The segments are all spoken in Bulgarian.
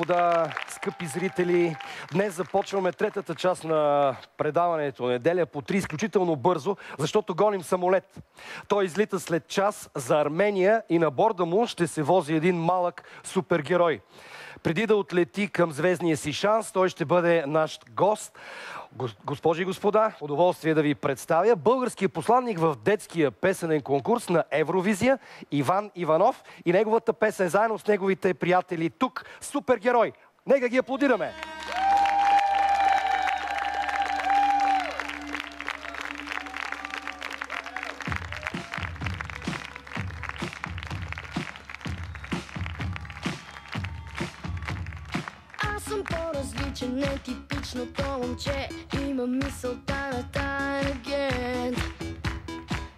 Господа, скъпи зрители, днес започваме третата част на предаването Неделя по 3 изключително бързо, защото гоним самолет. Той излита след час за Армения и на борда му ще се вози един малък супергерой. Преди да отлети към звездния си шанс, той ще бъде наш гост. Госпожи и господа, удоволствие да ви представя българския посланник в детския песенен конкурс на Евровизия Иван Иванов и неговата песен заедно с неговите приятели тук Супергерой. Нека ги аплодираме! Съм по-различен, нетипичното момче. Има мисълта на таен агент.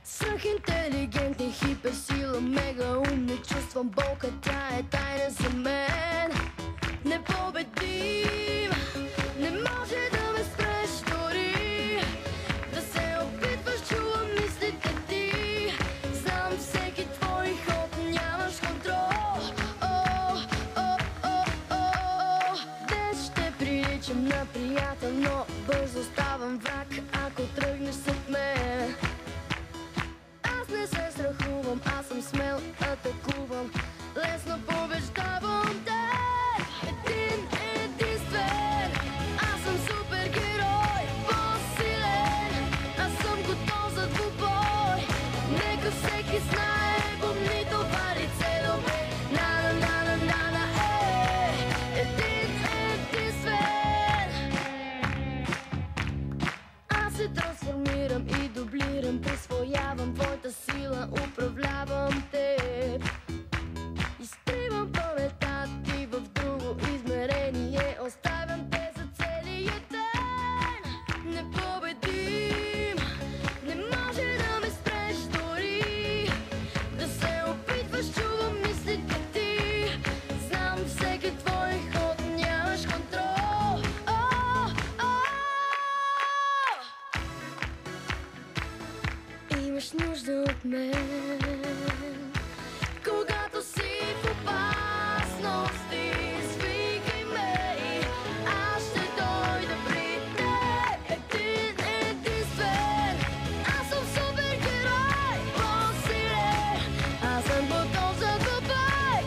Свръхинтелигентен, хиперсила, мега ум. Не чувствам болка, тя е тайна за мен. Непобедим, не може да ме спреш дори. Да се опитваш, чувам мислите ти. Знам всеки твой ход, нямаш контрол. На приятел, но бързо ставам враг, ако тръгнеш след мен. Аз не се страхувам, аз съм смел, атакувам, лесно побеждавам те. Един единствен, аз съм супергерой, по-силен, аз съм готов за двубой. Нека всеки знае, помни това лице добре. На-на-на-на-на-на, един единствен. Се трансформирам и дублирам, присвоявам твоята сила, управлявам теб. Изтривам паметта ти в друго измерение, оставям те за целия ден. Непобедим, не може да ме спреш дори. Да се опитваш, чувам мислите ти. Знам всеки твой ход, нямаш контрол. Имаш нужда от мен. Когато си в опасност, извикай ме и аз ще дойда при теб. Един единствен, аз съм супергерой, по-силен, аз съм готов за двубой.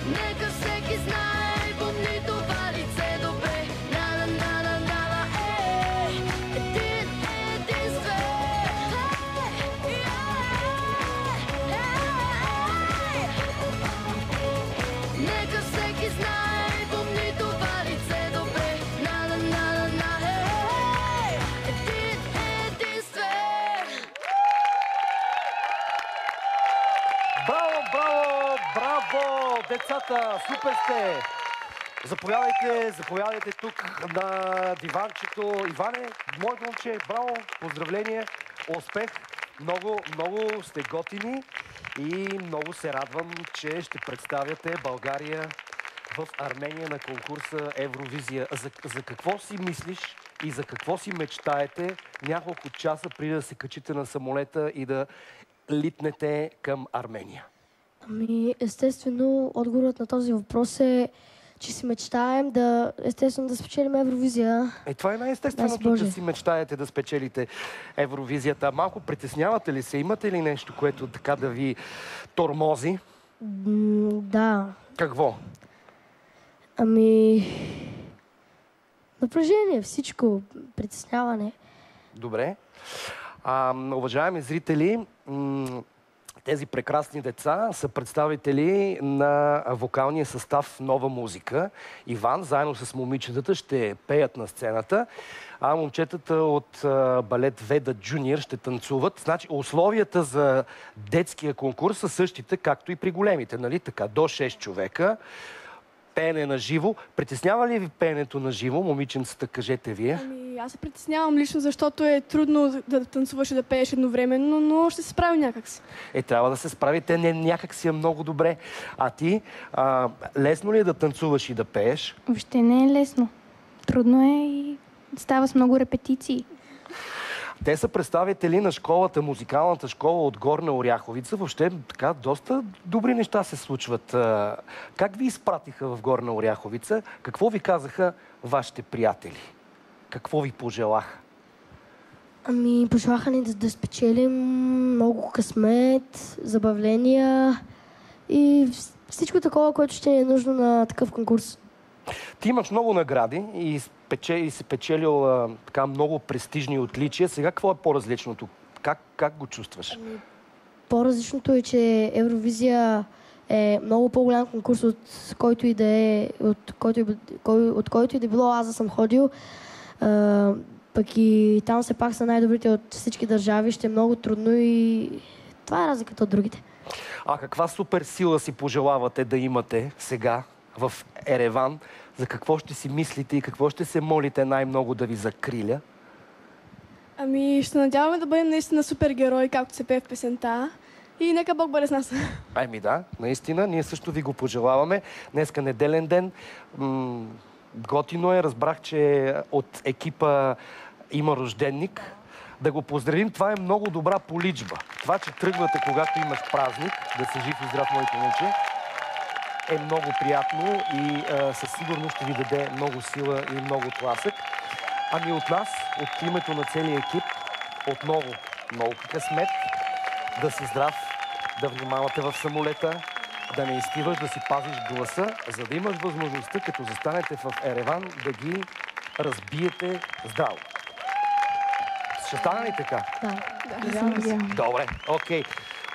Нека всеки знае, помни това лице добре. На-на-на-на-на, един единствен. Нека всеки знае, помни това лице добре. На-на-на-на-на, един единствен. Браво, браво, браво! Децата, супер сте! Заповядайте тук на диванчето. Иване, моето момче, браво, поздравления, успех. Много сте готини и много се радвам, че ще представяте България в Армения на конкурса Евровизия. За какво си мислиш и за какво си мечтаете няколко часа преди да се качите на самолета и да литнете към Армения? Естествено, отговорът на този въпрос е, че си мечтаем да спечелим Евровизия. Това е най-естественото, че си мечтаете да спечелите Евровизията. Малко притеснявате ли се? Имате ли нещо, което така да ви тормози? Да. Какво? Напрежение, всичко, притесняване. Добре. Уважаеми зрители, тези прекрасни деца са представители на вокалния състав Нова музика. Иван, заедно с момичетата, ще пеят на сцената, а момчетата от балет Веда Джуниор ще танцуват. Значи, условията за детския конкурс са същите, както и при големите, нали? Така, до 6 човека. Пеене на живо. Притеснява ли ви пеенето на живо, момиченцата, кажете вие? Аз се притеснявам лично, защото е трудно да танцуваш и да пееш едновременно, но ще се справи някакси. Трябва да се справите, не някакси е много добре. А ти, лесно ли е да танцуваш и да пееш? Въобще не е лесно. Трудно е и става с много репетиции. Те са представители на школата, музикалната школа от Горна Оряховица. Въобще така доста добри неща се случват. Как ви изпратиха в Горна Оряховица? Какво ви казаха вашите приятели? Какво ви пожелаха? Ами, пожелаха ни да спечелим много късмет, забавления и всичко такова, което ще ни е нужно на такъв конкурс. Ти имаш много награди и си печелил така много престижни отличия. Сега какво е по-различното? Как го чувстваш? По-различното е, че Евровизия е много по-голям конкурс от който и да е, от който и да било аз да съм ходил. Пък и там все пак са най-добрите от всички държави. Ще е много трудно и това е разликата от другите. А каква супер сила си пожелавате да имате сега в Ереван? За какво ще си мислите и какво ще се молите най-много да ви закриля? Ами, ще надяваме да бъдем наистина супергерои, както се пее в песента. И нека Бог бъде с нас. Ами да, наистина, ние също ви го пожелаваме. Днеска неделен ден. Готино е, разбрах, че от екипа има рожденник. Да го поздравим, това е много добра поличба. Това, че тръгвате, когато имаш празник, да си жив и здрав, моето момче, е много приятно и със сигурност ще ви даде много сила и много тласък. Ами от нас, от името на целия екип, отново много късмет, да си здрав, да внимавате в самолета, да не изпиваш, да си пазиш гласа, за да имаш възможността, като застанете в Ереван, да ги разбиете здраво. Ще стане ли така? Да. Добре, окей.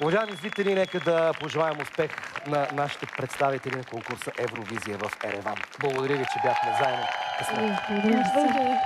Уважаеми зрители, нека да пожелаем успех на нашите представители на конкурса Евровизия в Ереван. Благодаря ви, че бяхме заедно. Късмет. Благодаря.